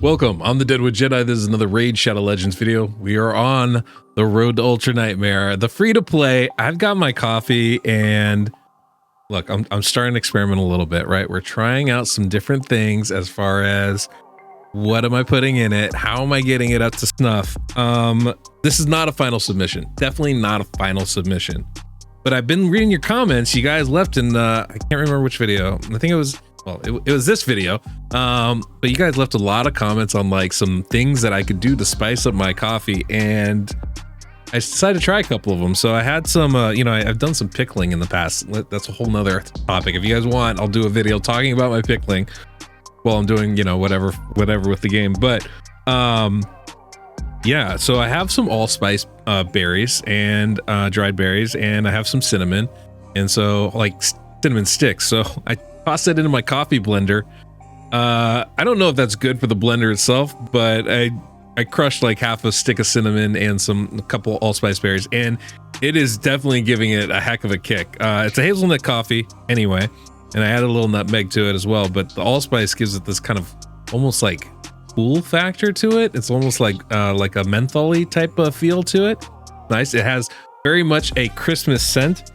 Welcome, I'm the DeadwoodJedi. This is another Raid Shadow Legends video. We are on the road to Ultra Nightmare, the free-to-play. I've got my coffee, and look, I'm starting to experiment a little bit, right? We're trying out some different things as far as what am I putting in it? How am I getting it up to snuff? This is not a final submission. Definitely not a final submission. But I've been reading your comments you guys left in, I can't remember which video. I think it was... well, it was this video, but you guys left a lot of comments on like some things that I could do to spice up my coffee, and I decided to try a couple of them. So I had some, you know, I've done some pickling in the past. That's a whole nother topic. If you guys want, I'll do a video talking about my pickling while I'm doing, you know, whatever with the game. But yeah, so I have some allspice berries and dried berries, and I have some cinnamon, and so like cinnamon sticks. So I toss it into my coffee blender. I don't know if that's good for the blender itself, but I crushed like half a stick of cinnamon and a couple allspice berries, and it is definitely giving it a heck of a kick. It's a hazelnut coffee anyway, and I added a little nutmeg to it as well, but the allspice gives it this kind of almost like cool factor to it. It's almost like a menthol-y type of feel to it. Nice. It has very much a Christmas scent,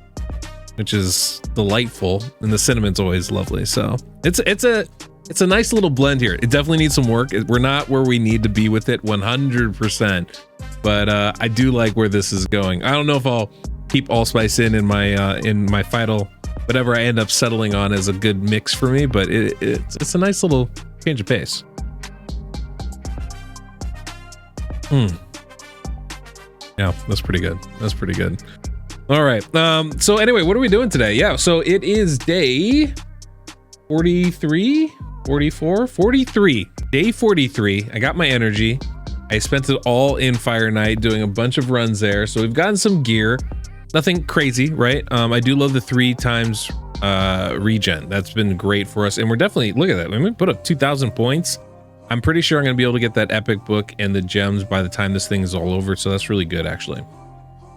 which is delightful, and the cinnamon's always lovely. So it's a nice little blend here. It definitely needs some work. We're not where we need to be with it 100%, but I do like where this is going. I don't know if I'll keep allspice in my final whatever I end up settling on as a good mix for me, but it's a nice little change of pace. Yeah, that's pretty good. That's pretty good. All right. So anyway, what are we doing today? Yeah, so it is day 43, 44, 43. Day 43. I got my energy. I spent it all in Fire Night doing a bunch of runs there. So we've gotten some gear. Nothing crazy, right? I do love the 3 times regen. That's been great for us. And we're definitely, look at that. I mean, we put up 2,000 points. I'm pretty sure I'm going to be able to get that epic book and the gems by the time this thing is all over. So that's really good, actually.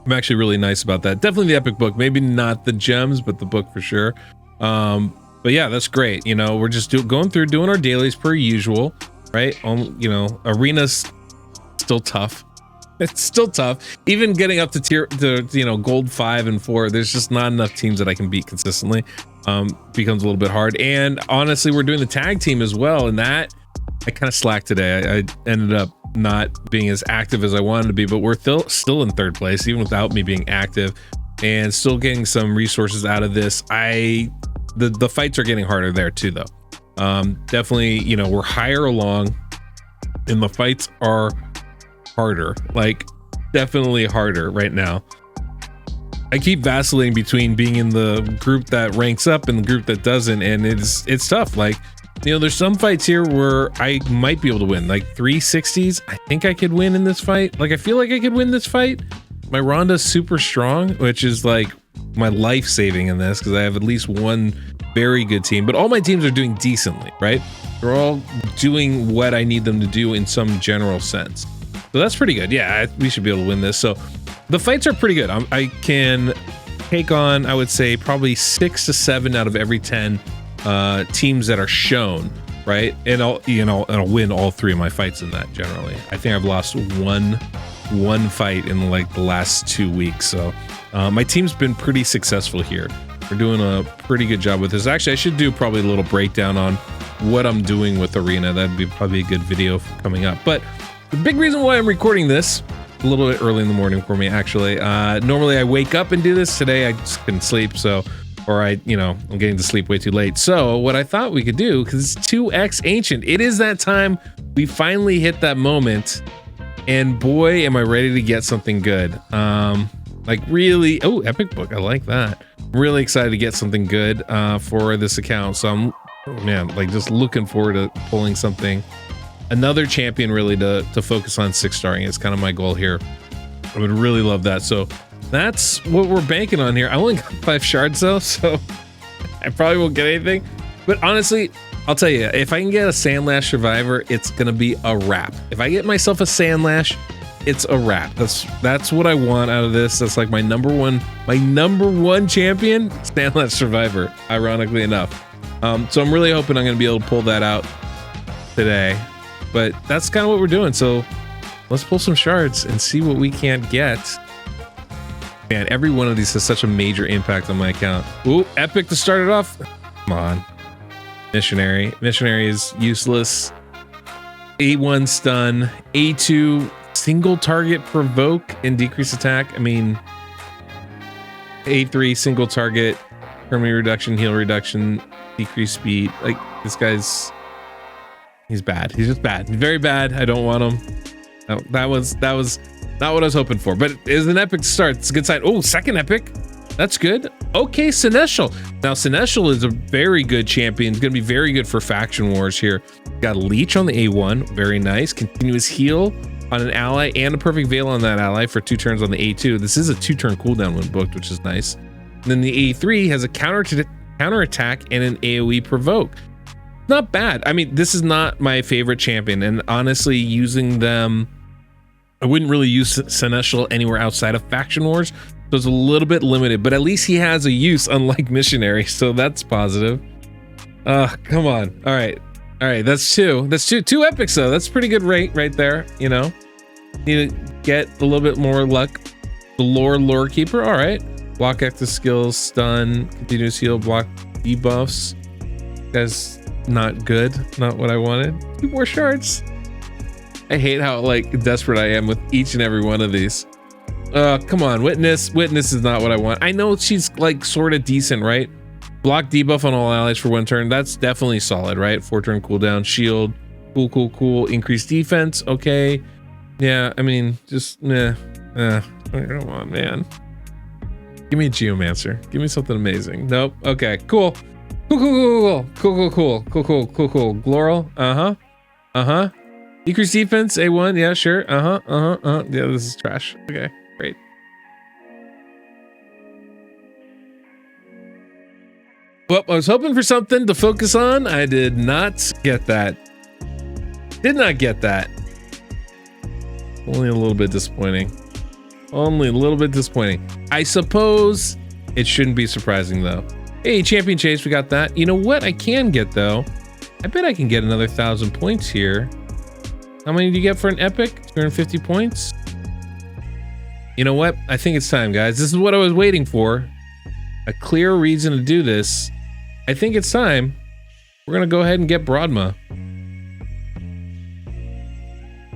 I'm actually really nice about that. Definitely the epic book, maybe not the gems, but the book for sure. But yeah, that's great. You know, we're just going through doing our dailies per usual, right? You know, arena's still tough. It's still tough. Even getting up to you know, gold 5 and 4, there's just not enough teams that I can beat consistently. Becomes a little bit hard. And honestly, we're doing the tag team as well, and that I kind of slacked today. I ended up not being as active as I wanted to be, but we're still in 3rd place, even without me being active, and still getting some resources out of this. The fights are getting harder there too, though. Definitely, you know, we're higher along, and the fights are harder, like definitely harder right now. I keep vacillating between being in the group that ranks up and the group that doesn't, and it's tough. Like, you know, there's some fights here where I might be able to win, like 360s. I think I could win in this fight. Like, I feel like I could win this fight. My Rhonda's super strong, which is like my life saving in this, because I have at least one very good team, but all my teams are doing decently, right? They're all doing what I need them to do in some general sense. So that's pretty good. Yeah, we should be able to win this. So the fights are pretty good. I can take on, I would say, probably 6 to 7 out of every 10 teams that are shown, right? And I'll win all 3 of my fights in that generally. I think I've lost one fight in like the last 2 weeks. So my team's been pretty successful here. We're doing a pretty good job with this. Actually, I should do probably a little breakdown on what I'm doing with Arena. That'd be probably a good video coming up. But the big reason why I'm recording this a little bit early in the morning for me, actually. Normally I wake up and do this. Today I just couldn't sleep, so, or I'm getting to sleep way too late. So what I thought we could do, because it's 2x Ancient, it is that time. We finally hit that moment, and boy, am I ready to get something good. Like really, oh, epic book, I like that. I'm really excited to get something good for this account. So I'm, oh man, like just looking forward to pulling something. Another champion really to focus on 6-starring is kind of my goal here. I would really love that. So that's what we're banking on here. I only got 5 shards though, so I probably won't get anything. But honestly, I'll tell you, if I can get a Sandlash Survivor, it's gonna be a wrap. If I get myself a Sandlash, it's a wrap. That's what I want out of this. That's like my number one champion, Stanless Survivor, ironically enough. So I'm really hoping I'm going to be able to pull that out today, but that's kind of what we're doing. So let's pull some shards and see what we can't get. Man, every one of these has such a major impact on my account. Ooh, epic to start it off. Come on. Missionary is useless. A1 stun, A2 single target provoke and decrease attack. I mean, A3 single target, permanent reduction, heal reduction, decrease speed. Like, this guy's, he's bad. He's just bad. He's very bad. I don't want him. No, that was not what I was hoping for, but it is an epic start. It's a good sign. Oh, second epic. That's good. Okay, Sinestral. Now, Sinestral is a very good champion. It's going to be very good for faction wars here. Got a leech on the A1. Very nice. Continuous heal on an ally and a perfect veil on that ally for 2 turns on the A2. This is a 2-turn cooldown when booked, which is nice. And then the A3 has a counter attack and an AoE provoke. Not bad. I mean, this is not my favorite champion, and honestly, using them, I wouldn't really use Sinestral anywhere outside of faction wars. So it's a little bit limited, but at least he has a use, unlike Missionary, so that's positive. Come on. All right, that's two epics though. That's a pretty good rate right there, you know. Need to get a little bit more luck. The lore keeper. All right, block active skills, stun, continuous heal, block debuffs. That's not good, not what I wanted. 2 more shards. I hate how like desperate I am with each and every one of these. Come on, Witness is not what I want. I know she's like sort of decent, right? Block debuff on all allies for 1 turn. That's definitely solid, right? 4-turn cooldown, shield, cool. Increased defense, okay. Yeah, I mean, just I don't want, man. Give me a Geomancer. Give me something amazing. Nope. Okay, cool. Cool. Gloral. Decreased defense, A1. Yeah, sure. Yeah, this is trash. Okay, great. Well, I was hoping for something to focus on. I did not get that. Did not get that. Only a little bit disappointing. Only a little bit disappointing. I suppose it shouldn't be surprising though. Hey, Champion Chase, we got that. You know what I can get though? I bet I can get another 1,000 points here. How many do you get for an epic? 250 points? You know what? I think it's time, guys. This is what I was waiting for. A clear reason to do this. I think it's time. We're gonna go ahead and get Broadma.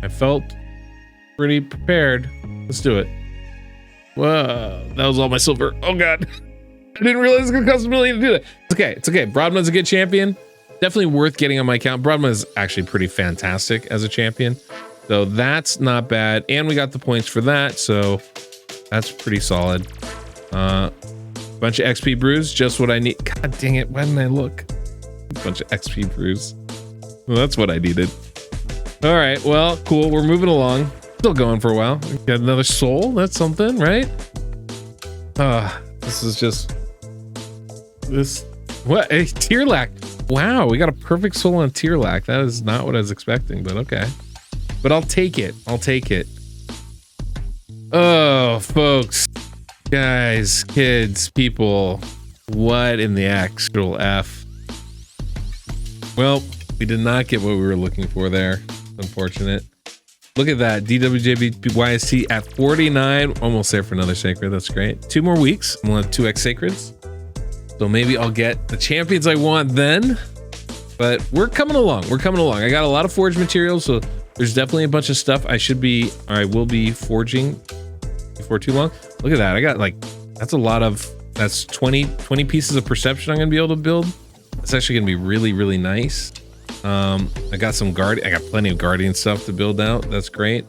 I felt pretty prepared. Let's do it. Whoa, that was all my silver. Oh God. I didn't realize it was gonna cost $1 million to do that. It's okay. Broadma's a good champion. Definitely worth getting on my account. Broadma is actually pretty fantastic as a champion. So that's not bad. And we got the points for that. So that's pretty solid. Bunch of XP brews, just what I need. God dang it, why didn't I look? A bunch of XP brews. Well, that's what I needed. All right, well, cool. We're moving along. Still going for a while. We got another soul. That's something, right? This is just this. What? A tier lack. Wow, we got a perfect soul on tier lack. That is not what I was expecting, but okay. But I'll take it. Oh, folks. Guys, kids, people, what in the actual F? Well, we did not get what we were looking for there. Unfortunate. Look at that. DeadwoodJedi YST at 49. Almost there for another sacred. That's great. 2 more weeks. We'll have 2x sacreds. So maybe I'll get the champions I want then. But we're coming along. I got a lot of forge materials, so there's definitely a bunch of stuff I will be forging before too long. Look at that. I got like, that's 20 pieces of perception I'm gonna be able to build. It's actually gonna be really, really nice. I got plenty of guardian stuff to build out. That's great.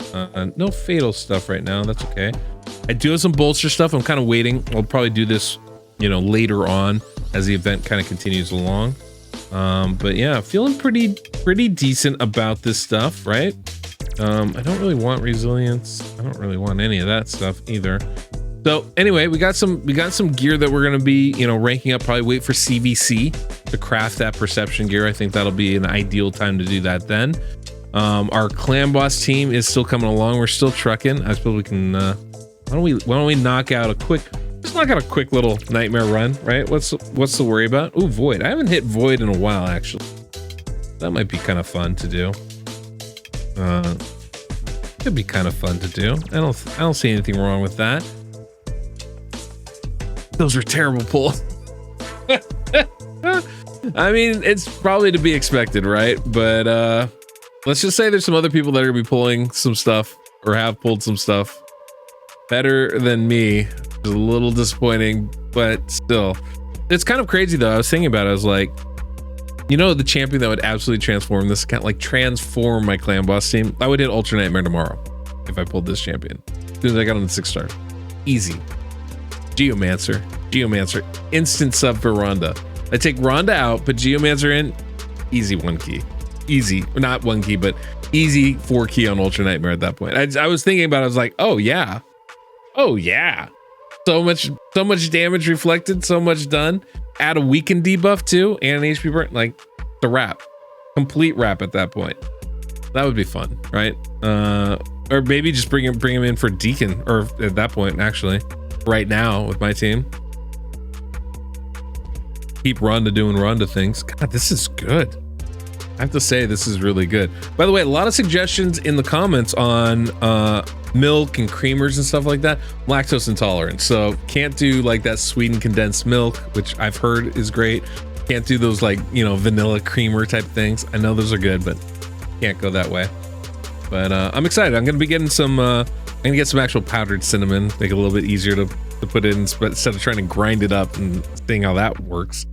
No fatal stuff right now. That's okay. I do have some bolster stuff. I'm kind of waiting. I'll probably do this, later on as the event kind of continues along. But yeah, feeling pretty decent about this stuff, right? I don't really want resilience. I don't really want any of that stuff either. So anyway, we got some gear that we're gonna be, ranking up. Probably wait for CVC to craft that perception gear. I think that'll be an ideal time to do that then. Our clan boss team is still coming along. We're still trucking. I suppose we can why don't we knock out a quick little nightmare run, right? What's the worry about? Ooh, void. I haven't hit void in a while, actually. That might be kind of fun to do. Could be kind of fun to do. I don't see anything wrong with that. Those are terrible pulls. I mean, it's probably to be expected, right? But let's just say there's some other people that are gonna be pulling some stuff or have pulled some stuff better than me. It's a little disappointing, but still. It's kind of crazy though. I was thinking about it. I was like, you know, the champion that would absolutely transform this account, like transform my clan boss team. I would hit Ultra Nightmare tomorrow if I pulled this champion. As soon as I got on the 6-star. Easy. Geomancer. Instant sub for Rhonda. I take Rhonda out, put Geomancer in, easy 1 key. Easy, not 1 key, but easy 4 key on Ultra Nightmare at that point. I was thinking about it, I was like, oh yeah. So much damage reflected, so much done. Add a weakened debuff too, and an HP burn, like the wrap. Complete wrap at that point. That would be fun, right? Or maybe just bring him in for Deacon, or at that point, actually, right now with my team. Keep Rhonda doing Rhonda things. God, this is good. I have to say, this is really good. By the way, a lot of suggestions in the comments on milk and creamers and stuff like that. Lactose intolerant, so can't do like that sweetened condensed milk, which I've heard is great. Can't do those like, you know, vanilla creamer type things. I know those are good, but can't go that way. But I'm excited. I'm gonna be getting some I'm gonna get some actual powdered cinnamon, make it a little bit easier to put in instead of trying to grind it up and seeing how that works.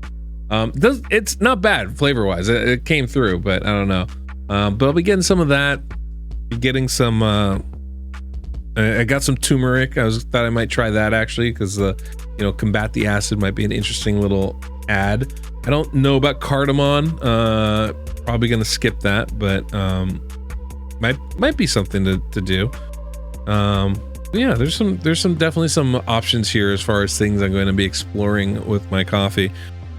It's not bad flavor wise. It came through, but I don't know. But I'll be getting some of that. Be getting some I got some turmeric. Thought I might try that actually, because you know, combat the acid might be an interesting little add. I don't know about cardamom. Probably gonna skip that, but might be something to do. Yeah, there's definitely some options here as far as things I'm going to be exploring with my coffee.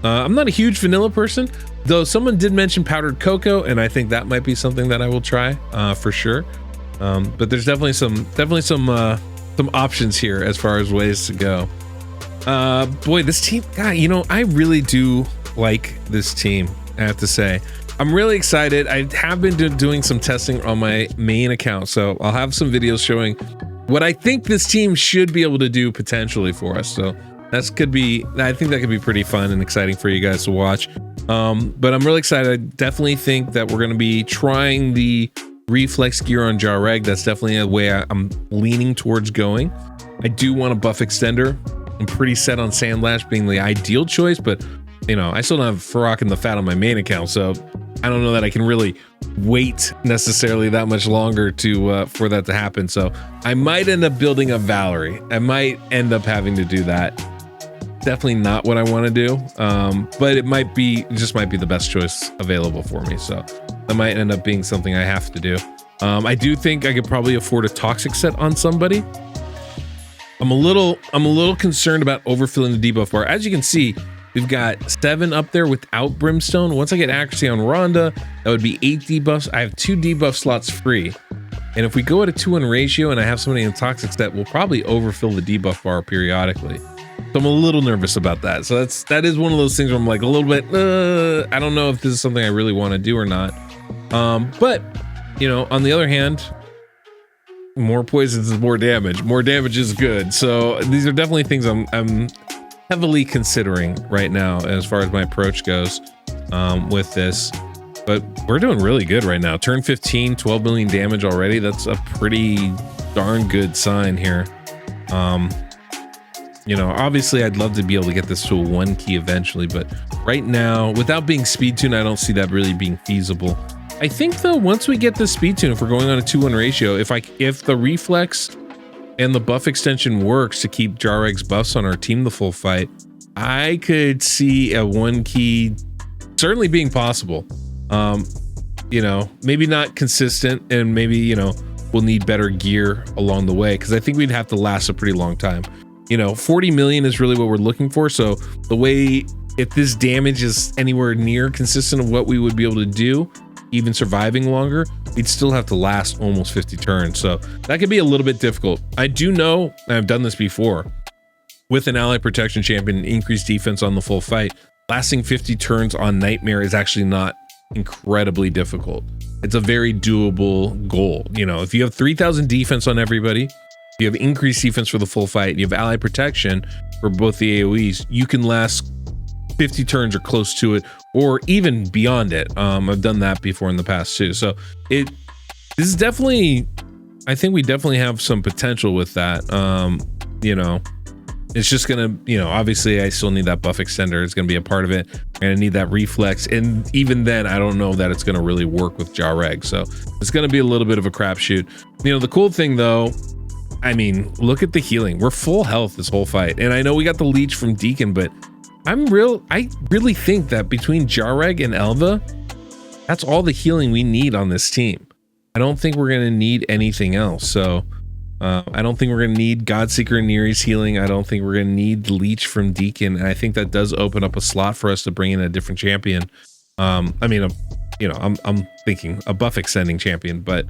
I'm not a huge vanilla person, though someone did mention powdered cocoa, and I think that might be something that I will try for sure. But there's definitely some options here as far as ways to go. Boy, this team, God, you know, I really do like this team, I have to say. I'm really excited. I have been doing some testing on my main account, so I'll have some videos showing what I think this team should be able to do potentially for us. So I think that could be pretty fun and exciting for you guys to watch. But I'm really excited. I definitely think that we're going to be trying the reflex gear on Jareg. That's definitely a way I'm leaning towards going. I do want a buff extender. I'm pretty set on Sandlash being the ideal choice, but you know, I still don't have Farrakh and the Fat on my main account, so I don't know that I can really wait necessarily that much longer to for that to happen. So I might end up building a Valerie. I might end up having to do that. Definitely not what I want to do, but it might be the best choice available for me. So that might end up being something I have to do. I do think I could probably afford a toxic set on somebody. I'm a little concerned about overfilling the debuff bar. As you can see, we've got 7 up there without Brimstone. Once I get accuracy on Rhonda, that would be 8 debuffs. I have 2 debuff slots free. And if we go at a 2-1 ratio and I have somebody in a toxic set, we'll probably overfill the debuff bar periodically. So I'm a little nervous about that. So that is one of those things where I'm like a little bit, I don't know if this is something I really want to do or not. But you know, on the other hand, more poisons is more damage. More damage is good. So these are definitely things I'm heavily considering right now as far as my approach goes with this. But we're doing really good right now. Turn 15, 12 million damage already. That's a pretty darn good sign here. You know, obviously I'd love to be able to get this to a 1 key eventually, but right now, without being speed tune, I don't see that really being feasible. I think though, once we get the speed tune, if we're going on a 2-1 ratio, if the reflex and the buff extension works to keep Jareg's buffs on our team the full fight, I could see a 1 key certainly being possible. You know, maybe not consistent, and maybe, you know, we'll need better gear along the way, because I think we'd have to last a pretty long time. You know, 40 million is really what we're looking for. So the way, if this damage is anywhere near consistent of what we would be able to do, even surviving longer, we'd still have to last almost 50 turns. So that could be a little bit difficult. I do know, and I've done this before, with an ally protection champion, increased defense on the full fight, lasting 50 turns on Nightmare is actually not incredibly difficult. It's a very doable goal. You know, if you have 3,000 defense on everybody, you have increased defense for the full fight, you have ally protection for both the AoEs, you can last 50 turns or close to it, or even beyond it. I've done that before in the past too. So this is definitely, I think we definitely have some potential with that. You know, it's just gonna, you know, obviously I still need that buff extender. It's gonna be a part of it. I'm gonna need that reflex, and even then I don't know that it's gonna really work with Jareg. So it's gonna be a little bit of a crapshoot. You know, the cool thing though, I mean, look at the healing. We're full health this whole fight, and I know we got the leech from Deacon, but I really think that between Jareg and Elva, that's all the healing we need on this team. I don't think we're gonna need anything else. So I don't think we're gonna need Godseeker and Neri's healing. I don't think we're gonna need leech from Deacon, and I think that does open up a slot for us to bring in a different champion. I mean, you know, I'm thinking a buff extending champion, but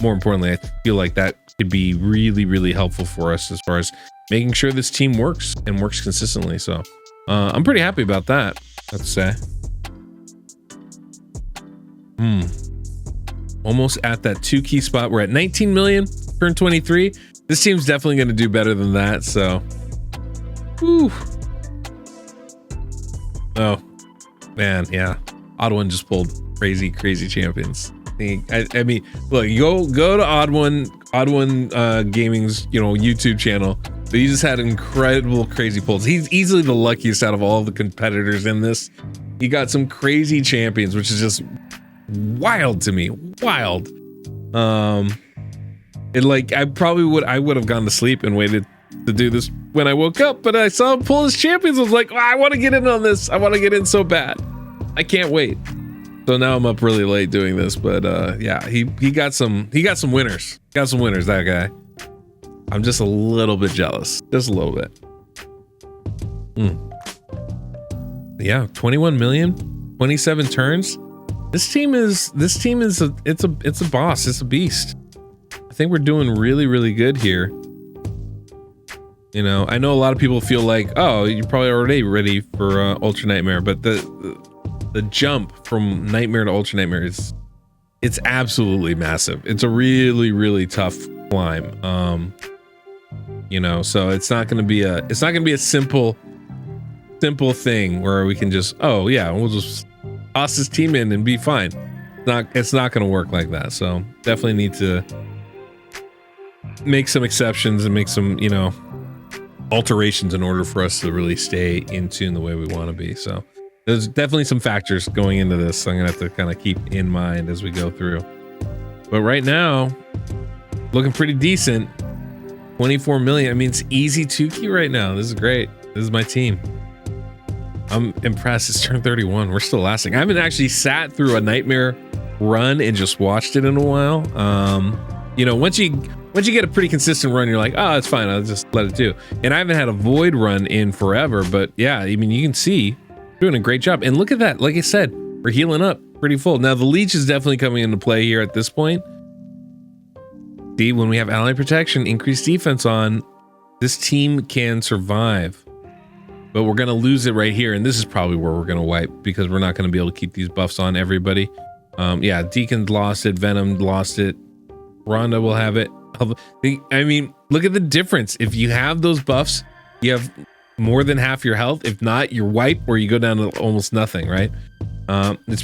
more importantly, I feel like that could be really, really helpful for us as far as making sure this team works and works consistently. So I'm pretty happy about that, let's say. Almost at that 2 key spot. We're at 19 million, turn 23. This team's definitely going to do better than that. So, whew. Oh man, yeah. Odd1 just pulled crazy champions. I mean, look, go to Odd1 Gaming's, you know, YouTube channel. So he just had incredible crazy pulls. He's easily the luckiest out of all the competitors in this. He got some crazy champions, which is just wild to me. Wild. It, like, I would have gone to sleep and waited to do this when I woke up, but I saw him pull his champions. I was like, oh, I want to get in on this. I want to get in so bad. I can't wait. So now I'm up really late doing this, but yeah, he got some winners. Got some winners, that guy. I'm just a little bit jealous. Just a little bit. Yeah, 21 million, 27 turns. This team is it's a boss. It's a beast. I think we're doing really, really good here. You know, I know a lot of people feel like, oh, you're probably already ready for Ultra Nightmare, but the jump from Nightmare to Ultra Nightmare it's absolutely massive. It's a really, really tough climb. You know, so it's not gonna be a simple thing where we can just, oh yeah, we'll just toss this team in and be fine. It's not gonna work like that. So definitely need to make some exceptions and make some, you know, alterations in order for us to really stay in tune the way we want to be. So there's definitely some factors going into this I'm gonna have to kind of keep in mind as we go through. But right now, looking pretty decent. 24 million. I mean, it's easy 2 key right now. This is great. This is my team. I'm impressed. It's turn 31. We're still lasting. I haven't actually sat through a Nightmare run and just watched it in a while. You know, once you get a pretty consistent run, you're like, oh, it's fine. I'll just let it do. And I haven't had a Void run in forever, but yeah, I mean, you can see doing a great job. And look at that. Like I said, we're healing up pretty full. Now the leech is definitely coming into play here at this point. See, when we have ally protection, increased defense on, this team can survive. But we're going to lose it right here. And this is probably where we're going to wipe, because we're not going to be able to keep these buffs on everybody. Yeah, Deacon lost it. Venom lost it. Rhonda will have it. I mean, look at the difference. If you have those buffs, you have more than half your health. If not, you're wiped or you go down to almost nothing, right? It's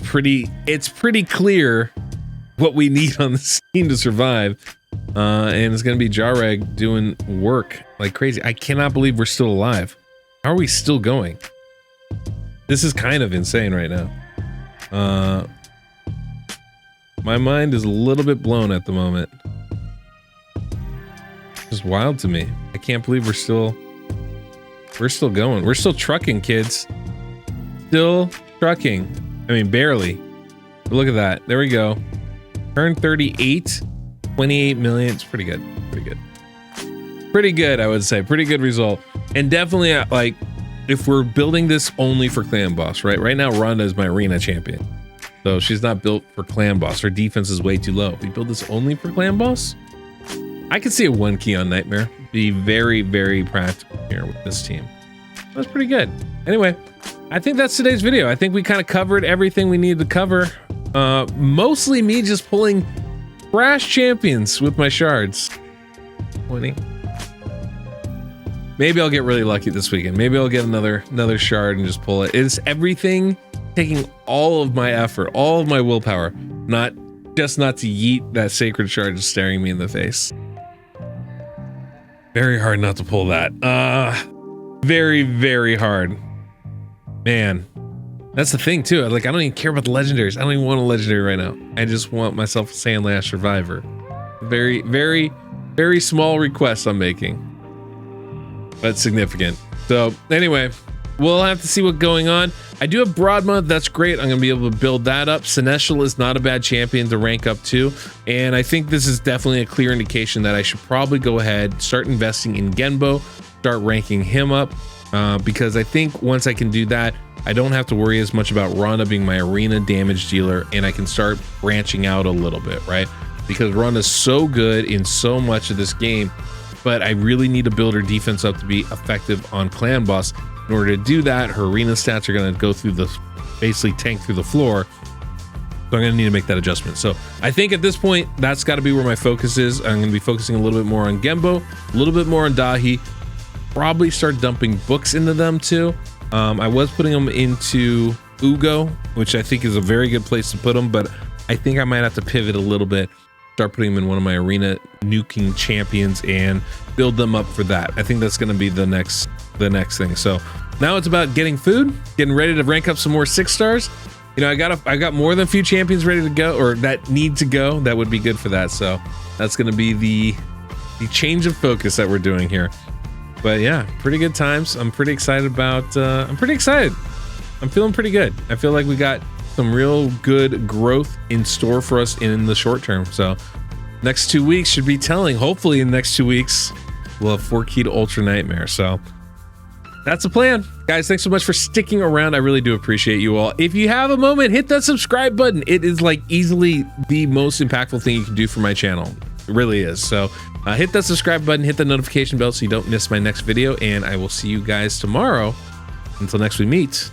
pretty clear what we need on this team to survive. And it's going to be Jareg doing work like crazy. I cannot believe we're still alive. How are we still going? This is kind of insane right now. My mind is a little bit blown at the moment. It's wild to me. I can't believe we're still going. We're still trucking, kids. Still trucking. I mean, barely. But look at that. There we go. Turn 38. 28 million. It's pretty good. Pretty good, I would say. Pretty good result. And definitely, like, if we're building this only for clan boss, right now Rhonda is my arena champion, So she's not built for clan boss. Her defense is way too low. If we build this only for clan boss, I could see a 1 key on Nightmare. Be very, very practical here with this team. That's pretty good. Anyway, I think that's today's video. I think we kind of covered everything we needed to cover. Mostly me just pulling trash champions with my shards. 20. Maybe I'll get really lucky this weekend. Maybe I'll get another shard and just pull it. It's everything taking all of my effort, all of my willpower, not to yeet that sacred shard just staring me in the face. Very hard not to pull that. Very, very hard. Man, that's the thing too. Like, I don't even care about the legendaries. I don't even want a legendary right now. I just want myself a Sandlash Survivor. Very, very, very small request I'm making, but significant. So anyway, we'll have to see what's going on. I do have Broadma. That's great. I'm going to be able to build that up. Sinestral is not a bad champion to rank up to. And I think this is definitely a clear indication that I should probably go ahead, start investing in Genbo, start ranking him up. Because I think once I can do that, I don't have to worry as much about Rhonda being my arena damage dealer, and I can start branching out a little bit, right? Because Rhonda's so good in so much of this game, but I really need to build her defense up to be effective on clan boss. In order to do that, her arena stats are going to go through basically tank through the floor. So I'm going to need to make that adjustment. So I think at this point, that's got to be where my focus is. I'm going to be focusing a little bit more on Genbo, a little bit more on Dahi, probably start dumping books into them too. I was putting them into Ugo, which I think is a very good place to put them, but I think I might have to pivot a little bit, start putting them in one of my arena nuking champions and build them up for that. I think that's going to be the next thing. So now it's about getting food, getting ready to rank up some more 6 stars. You know, I got more than a few champions ready to go, or that need to go. That would be good for that. So that's going to be the change of focus that we're doing here. But yeah, pretty good times. I'm pretty excited about, I'm pretty excited. I'm feeling pretty good. I feel like we got some real good growth in store for us in the short term. So next 2 weeks should be telling. Hopefully in the next 2 weeks, we'll have 4 key to Ultra Nightmare. So that's the plan. Guys, thanks so much for sticking around. I really do appreciate you all. If you have a moment, hit that subscribe button. It is like easily the most impactful thing you can do for my channel. It really is. So hit that subscribe button, hit the notification bell so you don't miss my next video, and I will see you guys tomorrow. Until next we meet,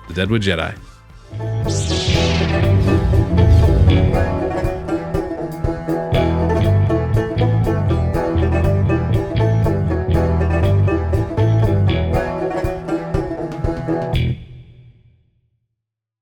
the Deadwood Jedi.